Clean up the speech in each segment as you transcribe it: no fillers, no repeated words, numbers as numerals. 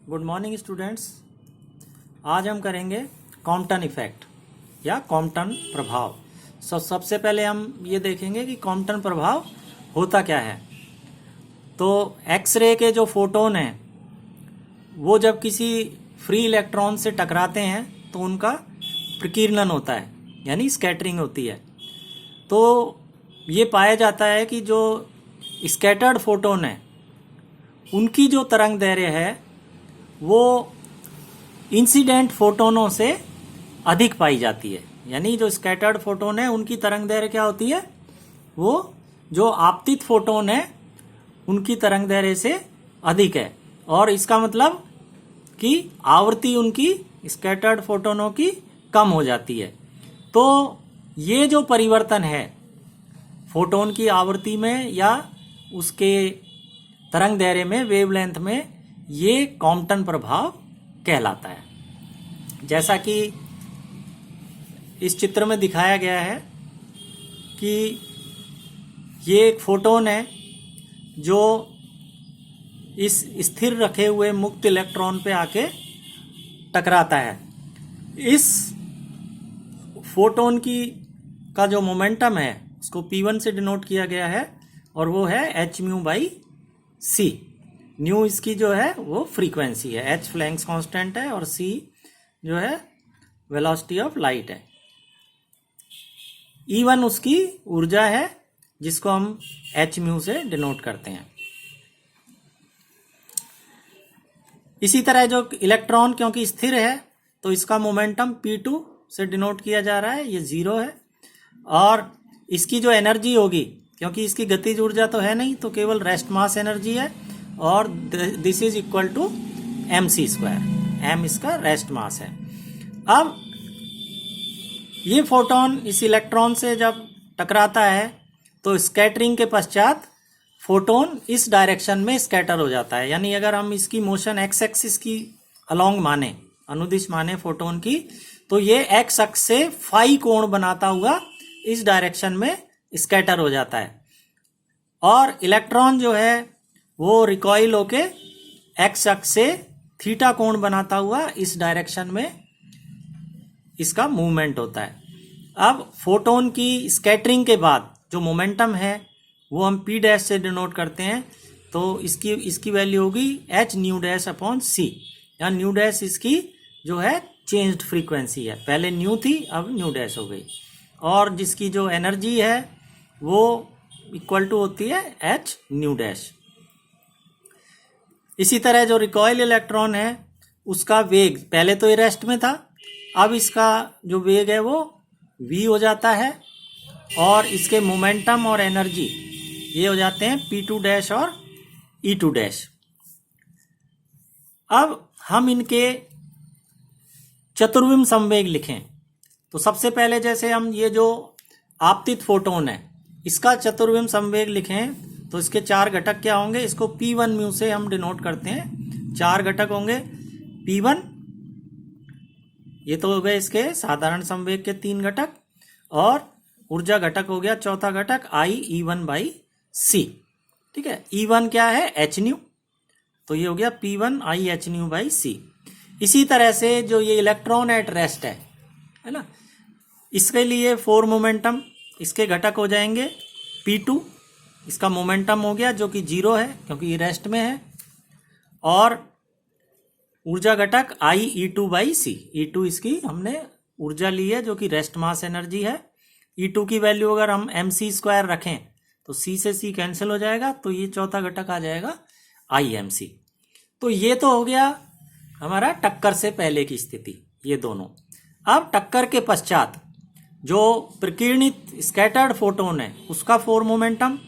Good morning students. आज हम करेंगे कॉम्पटन इफेक्ट या कॉम्पटन प्रभाव। सबसे पहले हम ये देखेंगे कि कॉम्पटन प्रभाव होता क्या है। तो एक्सरे के जो फोटोन हैं वो जब किसी फ्री इलेक्ट्रॉन से टकराते हैं तो उनका प्रकीर्णन होता है, यानी स्कैटरिंग होती है। तो ये पाया जाता है कि जो स्कैटर्ड फोटोन है उनकी जो तरंग दैर्घ्य है वो इंसिडेंट फोटोनों से अधिक पाई जाती है। यानी जो स्कैटर्ड फोटोन है उनकी तरंग दैर्घ्य क्या होती है, वो जो आपतित फोटोन है उनकी तरंग दैर्घ्य से अधिक है। और इसका मतलब कि आवृत्ति उनकी स्कैटर्ड फोटोनों की कम हो जाती है। तो ये जो परिवर्तन है फोटोन की आवृत्ति में या उसके तरंग दैर्घ्य में, वेवलेंथ में, ये कॉम्पटन प्रभाव कहलाता है। जैसा कि इस चित्र में दिखाया गया है कि ये एक फोटोन है जो इस स्थिर रखे हुए मुक्त इलेक्ट्रॉन पे आके टकराता है। इस फोटोन का जो मोमेंटम है उसको P1 से डिनोट किया गया है और वो है h/c। न्यू इसकी जो है वो फ्रीक्वेंसी है, h फ्लैंक्स कांस्टेंट है और c जो है वेलोसिटी ऑफ लाइट है। E1 उसकी ऊर्जा है जिसको हम h से डिनोट करते हैं। इसी तरह जो इलेक्ट्रॉन क्योंकि स्थिर है तो इसका मोमेंटम P2 से डिनोट किया जा रहा है, ये 0 है। और इसकी जो एनर्जी होगी, क्योंकि इसकी गतिज ऊर्जा तो है नहीं, तो केवल रेस्ट मास एनर्जी है और this is equal to mc²। m इसका रेस्ट मास है। अब ये फोटोन इस इलेक्ट्रॉन से जब टकराता है तो स्कैटरिंग के पश्चात फोटोन इस डायरेक्शन में स्कैटर हो जाता है। यानी अगर हम इसकी मोशन एक्स एक्सिस की अलोंग माने, अनुदिश माने फोटोन की, तो ये एक्स अक्ष से फाई कोण बनाता हुआ इस डायरेक्शन में स्कैटर हो जाता है। और इलेक्ट्रॉन जो है वो रिकॉइल होके एक्स अक्ष से थीटा कोण बनाता हुआ इस डायरेक्शन में इसका मूवमेंट होता है। अब फोटोन की स्कैटरिंग के बाद जो मोमेंटम है वो हम P' से डिनोट करते हैं। तो इसकी वैल्यू होगी h/c। यहाँ न्यू डैश इसकी जो है चेंज्ड फ्रीक्वेंसी है, पहले न्यू थी अब न्यू डैश हो गई। और जिसकी जो एनर्जी है वो इक्वल टू होती है h/. इसी तरह जो रिकॉइल इलेक्ट्रॉन है उसका वेग पहले तो ये रेस्ट में था, अब इसका जो वेग है वो v हो जाता है और इसके मोमेंटम और एनर्जी ये हो जाते हैं P2' और E2'। अब हम इनके चतुर्विम संवेग लिखें तो सबसे पहले जैसे हम ये जो आपतित फोटोन है इसका चतुर्विम संवेग लिखें तो इसके 4 घटक क्या होंगे, इसको P1 से हम डिनोट करते हैं। 4 घटक होंगे P1, ये तो हो गए इसके साधारण संवेग के 3 घटक, और ऊर्जा घटक हो गया चौथा घटक IE1/c। ठीक है, E1 क्या है, hν, तो ये हो गया P1 Ihν/c। इसी तरह से जो ये इलेक्ट्रॉन एट रेस्ट है ना, इसके लिए 4 मोमेंटम, इसके घटक हो जाएंगे P2, इसका मोमेंटम हो गया जो कि 0 है क्योंकि ये रेस्ट में है, और ऊर्जा घटक IE2/c। E2 इसकी हमने ऊर्जा ली है जो कि रेस्ट मास एनर्जी है। E2 की वैल्यू अगर हम mc² रखें तो c से c कैंसिल हो जाएगा, तो ये चौथा घटक आ जाएगा ImC। तो ये तो हो गया हमारा टक्कर से पहले की स्थिति, ये दोनों। अब टक्कर के पश्चात जो प्रकीर्णित स्कैटर्ड फोटोन है उसका 4 मोमेंटम,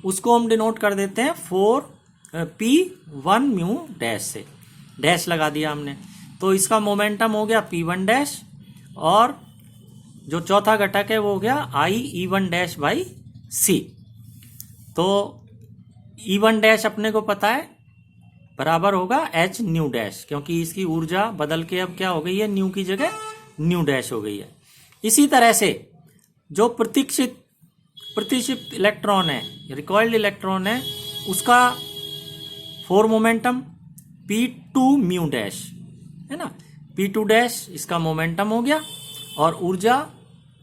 उसको हम डिनोट कर देते हैं 4p1μ' से, डैश लगा दिया हमने। तो इसका मोमेंटम हो गया P1' और जो चौथा घटक है वो हो गया IE1'/c। तो E1' अपने को पता है बराबर होगा h/, क्योंकि इसकी ऊर्जा बदल के अब क्या हो गई है, न्यू की जगह न्यू' हो गई है। इसी तरह से जो प्रतिक्षिप्त इलेक्ट्रॉन है, रिकॉइल्ड इलेक्ट्रॉन है, उसका 4 मोमेंटम, P2 म्यू डैश, है ना, P2 डैश इसका मोमेंटम हो गया और ऊर्जा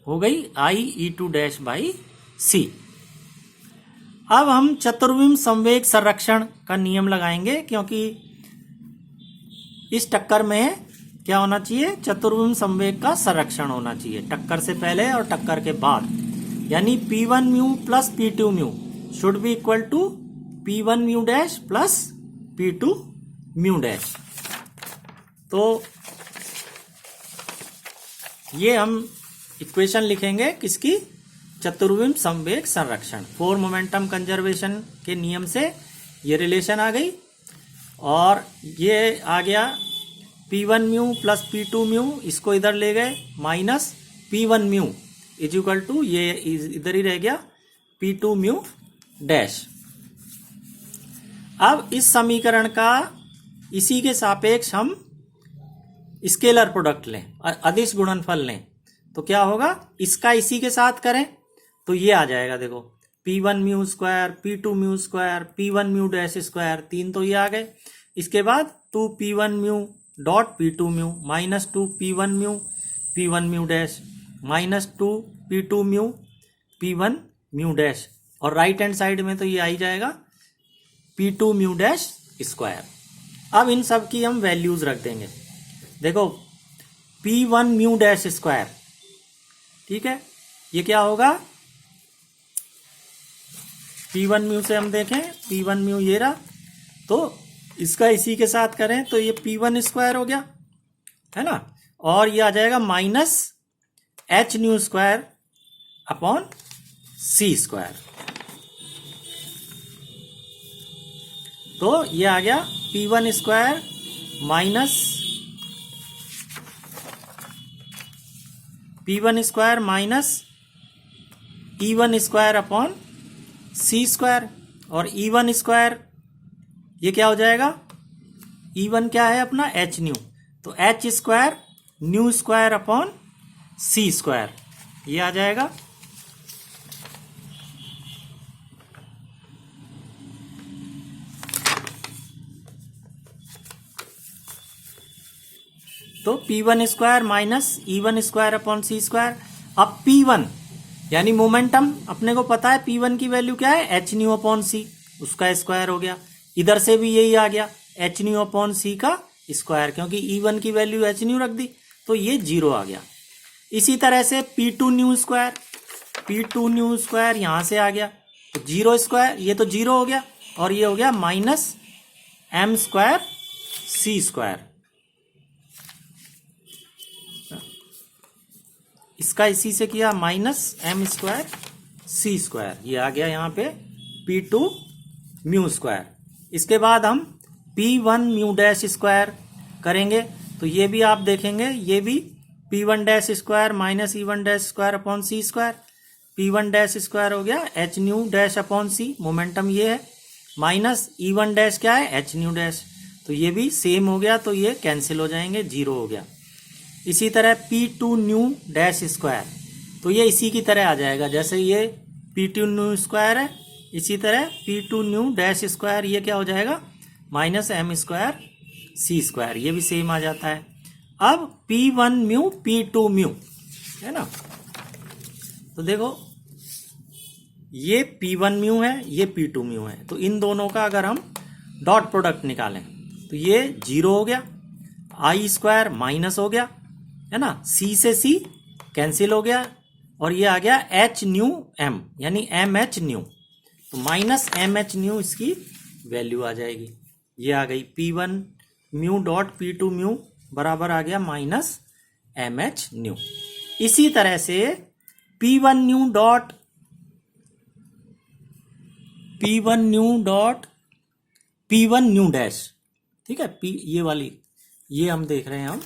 हो गई IE2 डैश बाई C। अब हम चतुर्विम संवेग संरक्षण का नियम लगाएंगे, क्योंकि इस टक्कर में क्या होना चाहिए, चतुर्विम संवेग का संरक्षण होना चाहिए, टक्कर से पहले और टक्कर के बाद। यानी P1 mu plus P2 mu should be equal to P1 mu dash plus P2 mu dash. तो ये हम इक्वेशन लिखेंगे किसकी, चतुर्विम संवेग संरक्षण। फोर मोमेंटम कंजर्वेशन के नियम से ये रिलेशन आ गई और ये आ गया P1 mu plus P2 mu, इसको इधर ले गए minus P1 mu is equal to, ये इधर ही रह गया P2 म्यू डैश। अब इस समीकरण का इसी के सापेक्ष हम स्केलर प्रोडक्ट लें, अदिश गुणनफल लें, तो क्या होगा, इसका इसी के साथ करें तो ये आ जाएगा, देखो P1 mu square, P2 mu square, P1 mu dash square, तीन तो ये आ गए। इसके बाद 2P1 mu dot P2 mu minus 2P1 mu P1 mu dash minus 2P2 mu P1 mu dash, और राइट हैंड साइड में तो ये आ ही जाएगा P2 म्यू डैश स्क्वायर। अब इन सब की हम वैल्यूज रख देंगे। देखो P1 म्यू डैश स्क्वायर, ठीक है, ये क्या होगा, P1 म्यू से हम देखें P1 म्यू ये रहा, तो इसका इसी के साथ करें तो ये P1 स्क्वायर हो गया, है ना, और ये आ जाएगा minus H new square upon C square. तो ये आ गया P1 square minus P1 square minus E1 square upon C square, और E1 स्क्वायर ये क्या हो जाएगा, E1 क्या है अपना H न्यू, तो H square new square upon C square, ये आ जाएगा। तो P1 square minus E1 square upon C square. अब P1 यानी मोमेंटम अपने को पता है, P1 की वैल्यू क्या है, H न्यू अपॉन C, उसका स्क्वायर हो गया। इधर से भी यही आ गया H न्यू अपॉन C का स्क्वायर, क्योंकि E1 की वैल्यू H न्यू रख दी तो ये 0 आ गया। इसी तरह से P2 new square, P2 new square यहां से आ गया तो 0 स्क्वायर, ये तो 0 हो गया, और ये हो गया minus M square C square. इसका इसी से किया minus M square C square, ये आ गया यहाँ पे P2 म्यू स्क्वायर। इसके बाद हम P1 म्यू डैश स्क्वायर करेंगे, तो ये भी आप देखेंगे, ये भी P1 dash square minus E1 dash square upon C square, P1 dash square हो गया H new dash upon C, momentum ये है, माइनस E1 डैश क्या है, H न्यू डैश, तो ये भी सेम हो गया, तो ये कैंसिल हो जाएंगे, 0 हो गया। इसी तरह P2 न्यू डैश स्क्वायर, तो ये इसी की तरह आ जाएगा, जैसे ये P2 न्यू स्क्वायर है, इसी तरह P2 न्यू डैश स्क्वायर ये क्या हो जाएगा, minus M square C square, ये भी सेम आ जाता है। अब P1 म्यू P2 म्यू, है ना, तो देखो ये P1 म्यू है, ये P2 म्यू है, तो इन दोनों का अगर हम डॉट प्रोडक्ट निकालें तो ये 0 हो गया, I स्क्वायर माइनस हो गया, है ना, C से C कैंसिल हो गया, और ये आ गया H न्यू M यानी MH न्यू, तो माइनस MH न्यू इसकी वैल्यू आ जाएगी, ये आ गई P1 mu dot P2 mu बराबर आ गया माइनस MH न्यू। इसी तरह से P1 new dot P1 new dash, ठीक है, ये वाली ये हम देख रहे हैं हम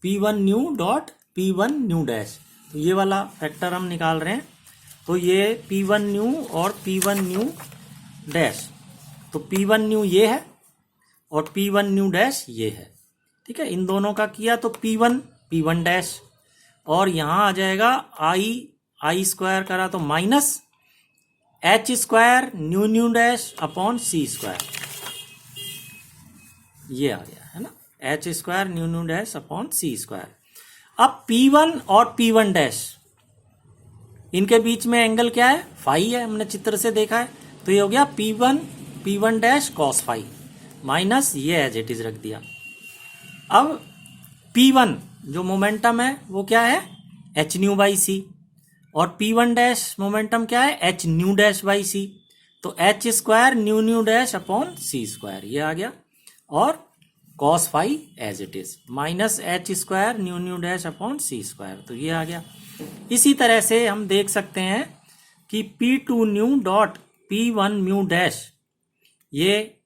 P1 new dot P1 new dash, तो ये वाला फैक्टर हम निकाल रहे हैं, तो ये P1 न्यू और P1 न्यू डैश, तो P1 न्यू ये है और P1 न्यू डैश ये है, ठीक है, इन दोनों का किया तो P1 डैश, और यहाँ आ जाएगा I स्क्वायर करा तो minus H square nu dash upon C square. ये आ गया है ना, H square nu nu dash upon C square. अब P1 और P1 डैश, इनके बीच में एंगल क्या है, फाई है, हमने चित्र से देखा है। तो ये हो गया P1 dash cos phi minus ये एज इट इज रख दिया। अब P1 जो मोमेंटम है वो क्या है, एच न्यू बाई सी, और P1 डैश मोमेंटम क्या है, H nu dash by C. तो H square nu nu dash upon C square ये आ गया, और cos phi as it is minus H square nu nu dash upon C square, तो ये आ गया। इसी तरह से हम देख सकते हैं कि P2 new dot P1 mu dash, ये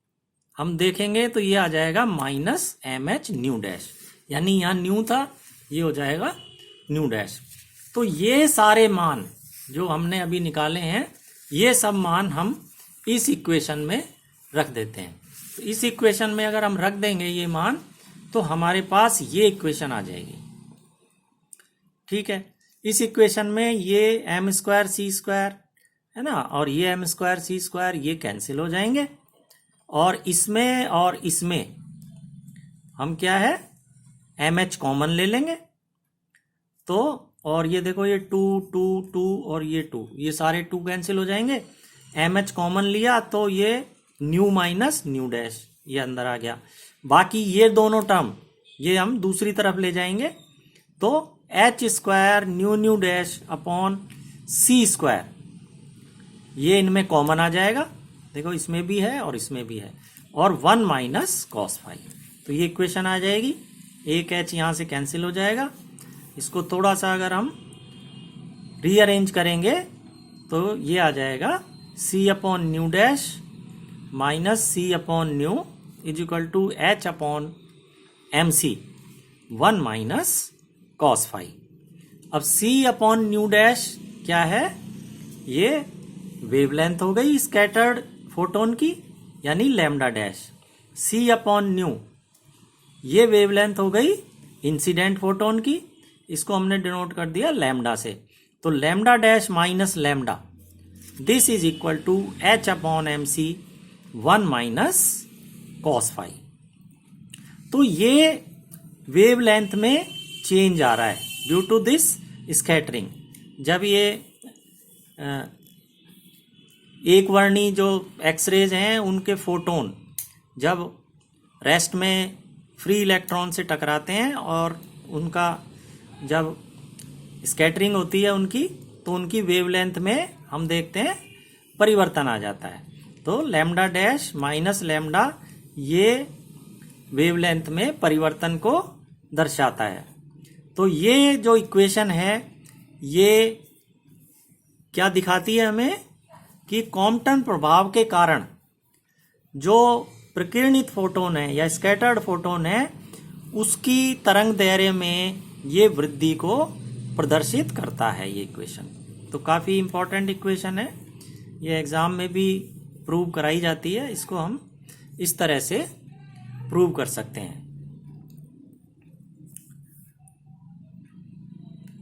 हम देखेंगे तो ये आ जाएगा minus M H nu dash, यानी यहाँ न्यू था, ये हो जाएगा न्यू डैश। तो ये सारे मान जो हमने अभी निकाले हैं, ये सब मान हम इस इक्वेशन में रख देते हैं। तो इस इक्वेशन में अगर हम रख देंगे ये मान, तो हमारे पास ये इक्वेशन आ जाएगी। ठीक है, इस इक्वेशन में ये एम स्क्वायर सी स्क्वायर है ना, और ये एम स्क्वायर सी स्क्वायर ये कैंसिल हो जाएंगे, और इसमें हम क्या है, एम एच कॉमन ले लेंगे। तो और ये देखो ये 2 2 2 और ये 2, ये सारे 2 कैंसिल हो जाएंगे। एम एच कॉमन लिया तो ये न्यू माइनस न्यू डैश ये अंदर आ गया। बाकी ये दोनों टर्म ये हम दूसरी तरफ ले जाएंगे, तो H square nu nu dash upon C square ये इनमें कॉमन आ जाएगा। देखो इसमें भी है और इसमें भी है, और 1 माइनस कॉस फाई, तो ये इक्वेशन आ जाएगी। एक एच यहाँ से कैंसिल हो जाएगा। इसको थोड़ा सा अगर हम रीअरेंज करेंगे तो ये आ जाएगा C upon nu dash minus C upon nu is equal to H upon M C 1 minus cos phi. अब सी अपॉन न्यू डैश क्या है, ये वेवलेंथ हो गई स्कैटर्ड फोटोन की, यानी लैम्डा डैश। सी अपॉन न्यू ये वेवलेंथ हो गई इंसिडेंट फोटोन की, इसको हमने डिनोट कर दिया लैम्डा से। तो lambda dash minus lambda, this is equal to H upon M C 1 minus cos phi. तो ये वेवलेंथ में चेंज आ रहा है ड्यू टू दिस स्कैटरिंग। जब ये एक वर्णी जो एक्सरेज हैं उनके फोटोन जब रेस्ट में फ्री इलेक्ट्रॉन से टकराते हैं और उनका जब स्कैटरिंग होती है उनकी, तो उनकी वेवलेंथ में हम देखते हैं परिवर्तन आ जाता है। तो लैम्डा डैश माइनस लैम्डा ये वेवलेंथ में परिवर्तन को दर्शाता है। तो ये जो इक्वेशन है ये क्या दिखाती है हमें कि कॉम्पटन प्रभाव के कारण जो प्रकीर्णित फोटोन है या स्कैटर्ड फोटोन है उसकी तरंग दैर्ध्य में ये वृद्धि को प्रदर्शित करता है ये इक्वेशन। तो काफ़ी इंपॉर्टेंट इक्वेशन है, ये एग्ज़ाम में भी प्रूव कराई जाती है। इसको हम इस तरह से प्रूव कर सकते हैं।